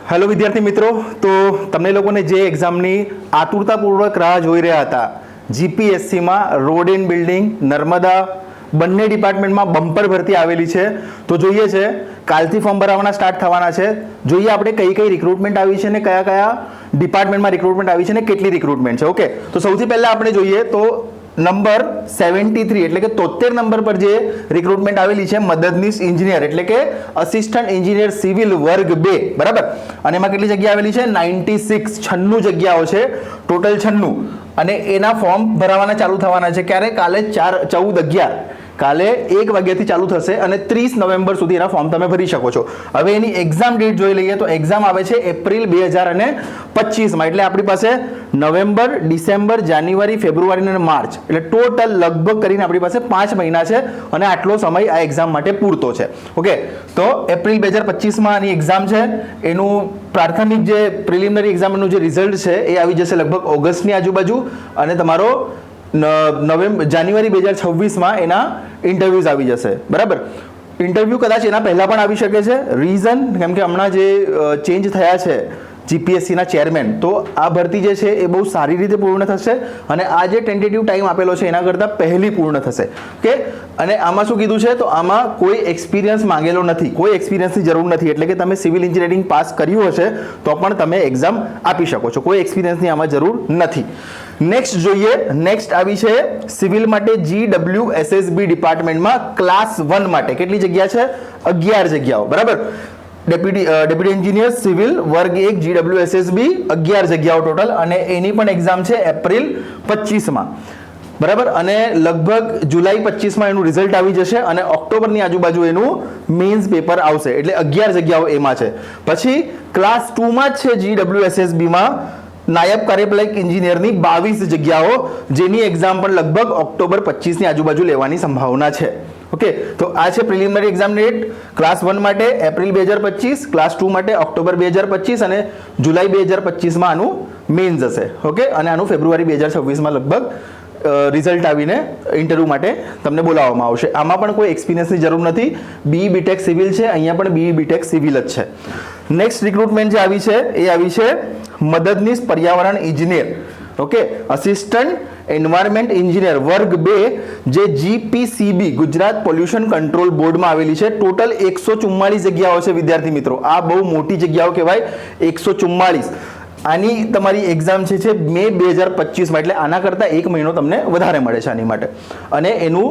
Hello વિદ્યાર્થી મિત્રો, તો તમને લોકોને જે એક્ઝામની આતુરતાપૂર્વક રાહ જોઈ રહ્યા હતા, જીપીએસસીમાં રોડ એન્ડ બિલ્ડિંગ નર્મદા બંને ડિપાર્ટમેન્ટમાં બમ્પર ભરતી આવેલી છે. તો જોઈએ છે કાલથી ફોર્મ ભરાવાના સ્ટાર્ટ થવાના છે. જોઈએ આપણે કઈ કઈ રિક્રુટમેન્ટ આવી છે ને કયા કયા ડિપાર્ટમેન્ટમાં રિક્રુટમેન્ટ આવી છે ને કેટલી રિક્રુટમેન્ટ છે. ઓકે, તો સૌથી પહેલા આપણે જોઈએ તો નંબર 73 એટલે કે 73 નંબર પર જે રિક્રુટમેન્ટ આવેલી છે મદદનીશ એન્જિનિયર એટલે કે અસિસ્ટન્ટ એન્જિનિયર સિવિલ વર્ગ 2, બરાબર. અને એમાં કેટલી જગ્યા આવેલી છે? 96 જગ્યાઓ છે ટોટલ, 96. અને એના ફોર્મ ભરાવાના ચાલુ થવાના છે ક્યારે? કાલે 14-11 કાલે 1 વાગ્યાથી ચાલુ થશે અને 30 નવેમ્બર સુધી એના ફોર્મ તમે ભરી શકો છો. હવે એની એક્ઝામ ડેટ જોઈ લઈએ તો એક્ઝામ આવે છે એપ્રિલ 2025માં. એટલે આપણી પાસે નવેમ્બર, ડિસેમ્બર, જાન્યુઆરી, ફેબ્રુઆરી અને માર્ચ એટલે ટોટલ લગભગ કરીને આપણી પાસે 5 મહિના છે અને આટલો સમય આ એક્ઝામ માટે પૂરતો છે. ઓકે, તો એપ્રિલ 2025માં આની એક્ઝામ છે. એનું પ્રાથમિક જે પ્રિલિમિનરી એક્ઝામનું જે રિઝલ્ટ છે એ આવી જશે લગભગ ઓગસ્ટની આજુબાજુ અને તમારો જાન્યુઆરી 2026માં એના ઇન્ટરવ્યુઝ આવી જશે, બરાબર. ઇન્ટરવ્યુ કદાચ એના પહેલા પણ આવી શકે છે. રીઝન કેમ કે હમણાં જે ચેન્જ થયા છે જીપીએસસીના ચેરમેન, તો આ ભરતી જે છે એ બહુ સારી રીતે પૂર્ણ થશે અને આ જે ટેન્ટેટિવ ટાઈમ આપેલો છે એના કરતાં પહેલી પૂર્ણ થશે. ઓકે, અને આમાં શું કીધું છે તો આમાં કોઈ એક્સપિરિયન્સ માંગેલો નથી, કોઈ એક્સપિરિયન્સની જરૂર નથી. એટલે કે તમે સિવિલ એન્જિનિયરિંગ પાસ કર્યું હશે તો પણ તમે એક્ઝામ આપી શકો છો, કોઈ એક્સપિરિયન્સની આમાં જરૂર નથી. નેક્સ્ટ જોઈએ, નેક્સ્ટ આવી છે સિવિલ માટે GWSSB ડિપાર્ટમેન્ટમાં ક્લાસ 1 માટે. કેટલી જગ્યા છે? 11 જગ્યાઓ, બરાબર. ડેપ્યુટી એન્જિનિયર સિવિલ વર્ગ 1 GWSSB 11 જગ્યાઓ ટોટલ અને એની પણ એક્ઝામ છે એપ્રિલ 25માં, બરાબર. અને લગભગ જુલાઈ 25માં એનું રિઝલ્ટ આવી જશે અને ઓક્ટોબરની આજુબાજુ એનું મેઇન્સ પેપર આવશે. એટલે 11 જગ્યાઓ એમાં છે. પછી ક્લાસ 2માં જ છે GWSSBમાં નાયબ કાર્યપાલક એન્જિનિયરની 22 જગ્યાઓ, જેની એક્ઝામ પણ લગભગ ઓક્ટોબર 25ની આજુબાજુ લેવાની સંભાવના છે. ઓકે, તો આ છે પ્રિલિમિનરી એક્ઝામ ડેટ. ક્લાસ 1 માટે એપ્રિલ 2025, ક્લાસ 2 માટે ઓક્ટોબર 2025 અને જુલાઈ 2025માં આનું મેઇન્સ હશે. ઓકે, અને આનું ફેબ્રુઆરી 2026માં લગભગ રિઝલ્ટ આવીને ઇન્ટરવ્યુ માટે તમને બોલાવવામાં આવશે. આમાં પણ કોઈ એક્સપિરિયન્સની જરૂર નથી. BE BTech સિવિલ છે, અહીંયા પણ BE BTech સિવિલ જ છે. નેક્સ્ટ રિક્રુટમેન્ટ જે આવી છે એ આવી છે મદદનીશ પર્યાવરણ ઇજનેર. ઓકે, અસિસ્ટન્ટ એન્વાયરમેન્ટ એન્જિનિયર વર્ગ 2 જે GPCB ગુજરાત પોલ્યુશન કંટ્રોલ બોર્ડમાં આવેલી છે. ટોટલ 144 જગ્યાઓ છે વિદ્યાર્થી મિત્રો. આ બહુ મોટી જગ્યાઓ કહેવાય, 144. આની તમારી એક્ઝામ છે મે 2025માં, એટલે આના કરતાં 1 મહિનો તમને વધારે મળે છે આની માટે. અને એનું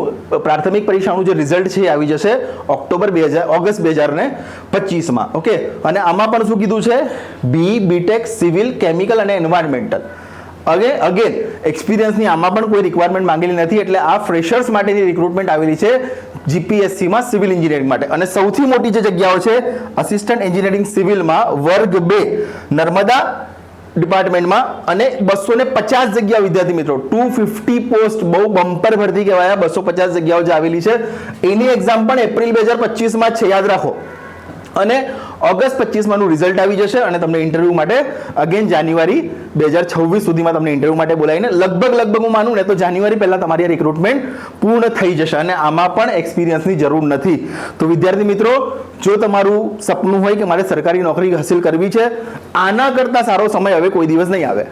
પ્રાથમિક પરીક્ષાનું જે રિઝલ્ટ છે એ આવી જશે ઓગસ્ટ 2025માં. ઓકે, અને આમાં પણ શું કીધું છે? BE BTech સિવિલ કેમિકલ અને એન્વાયરમેન્ટલ. અગેન એક્સપિરિયન્સની આમાં પણ કોઈ રિક્વાયરમેન્ટ માંગેલી નથી. એટલે આ ફ્રેશર્સ માટેની રિક્રુટમેન્ટ આવેલી છે જીપીએસસીમાં સિવિલ એન્જિનિયરિંગ માટે. અને સૌથી મોટી જે જગ્યાઓ છે અસિસ્ટન્ટ એન્જિનિયરિંગ સિવિલમાં વર્ગ 2 નર્મદા ડિપાર્ટમેન્ટમાં અને 250 જગ્યાઓ વિદ્યાર્થી મિત્રો, 250 પોસ્ટ, બહુ બમ્પર ભરતી કહેવાય. 250 જગ્યાઓ જે આવેલી છે એની એક્ઝામ પણ એપ્રિલ 2025માં છે, યાદ રાખો. અને ઓગસ્ટ 25માં રિઝલ્ટ આવી જશે અને તમને ઇન્ટરવ્યુ માટે અગેન જાન્યુઆરી 2026 સુધીમાં તમને ઇન્ટરવ્યુ માટે બોલાવીને લગભગ હું માનું ને તો જાન્યુઆરી પહેલા તમારી રિક્રુટમેન્ટ પૂર્ણ થઈ જશે અને આમાં પણ એક્સપિરિયન્સની જરૂર નથી. તો વિદ્યાર્થી મિત્રો, જો તમારું સપનું હોય કે મારે સરકારી નોકરી હાંસિલ કરવી છે, આના કરતાં સારો સમય હવે કોઈ દિવસ નહીં આવે.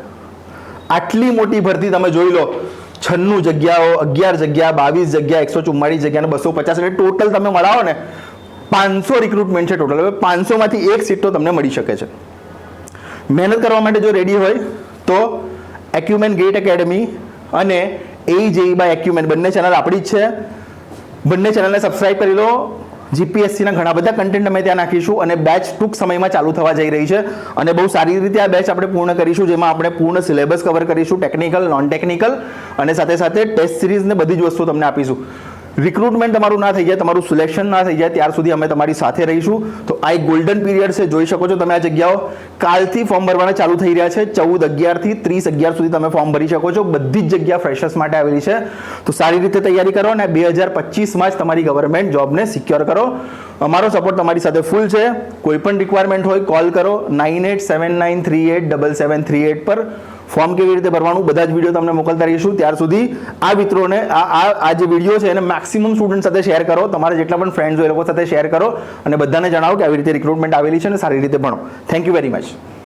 આટલી મોટી ભરતી તમે જોઈ લો, 96 જગ્યાઓ, 11 જગ્યા, 22 જગ્યા, 144 જગ્યા અને 250, એટલે ટોટલ તમે મળાવો ને 500 રિક્રુટમેન્ટ છે ટોટલ. હવે 500માંથી 1 સીટ તો તમને મળી શકે છે. મહેનત કરવા માટે જો રેડી હોય તો એક્યુમેન ગેટ એકેડમી અને AJE બાય એક્યુમેન બંને ચેનલ આપણી જ છે. બંને ચેનલને સબસ્ક્રાઇબ કરી લો. જીપીએસસીના ઘણા બધા કન્ટેન્ટ અમે ત્યાં નાખીશું અને બેચ ટૂંક સમયમાં ચાલુ થવા જઈ રહી છે અને બહુ સારી રીતે આ બેચ આપણે પૂર્ણ કરીશું, જેમાં આપણે પૂર્ણ સિલેબસ કવર કરીશું, ટેકનિકલ, નોન ટેકનિકલ અને સાથે સાથે ટેસ્ટ સિરીઝ ને બધી જ વસ્તુઓ તમને આપીશું. રિક્રુટમેન્ટ તમારું ના થઈ જાય, તમારું સિલેક્શન ના થઈ જાય ત્યાર સુધી અમે તમારી સાથે રહીશું. તો આ એક ગોલ્ડન પીરિયડ છે, જોઈ શકો છો તમે આ જગ્યાઓ. કાલથી ફોર્મ ભરવાના ચાલુ થઈ રહ્યા છે. 14-11 થી 30-11 સુધી તમે ફોર્મ ભરી શકો છો. બધી જ જગ્યા ફ્રેશર્સ માટે આવેલી છે. તો સારી રીતે તૈયારી કરો અને 2025માં જ તમારી ગવર્મેન્ટ જોબને સિક્યોર કરો. અમારો સપોર્ટ તમારી સાથે ફૂલ છે. કોઈ પણ રિક્વાયરમેન્ટ હોય કોલ કરો 9879387738 પર. ફોર્મ કેવી રીતે ભરવાનું બધા જ વિડીયો તમને મોકલતા રહીશું. ત્યાર સુધી આ મિત્રોને આ જે વિડીયો છે એને મેક્સિમમ સ્ટુડન્ટ સાથે શેર કરો, તમારા જેટલા પણ ફ્રેન્ડ્સ હોય એ લોકો સાથે શેર કરો અને બધાને જણાવો કે આવી રીતે રિક્રુટમેન્ટ આવેલી છે અને સારી રીતે ભણો. Thank you very much.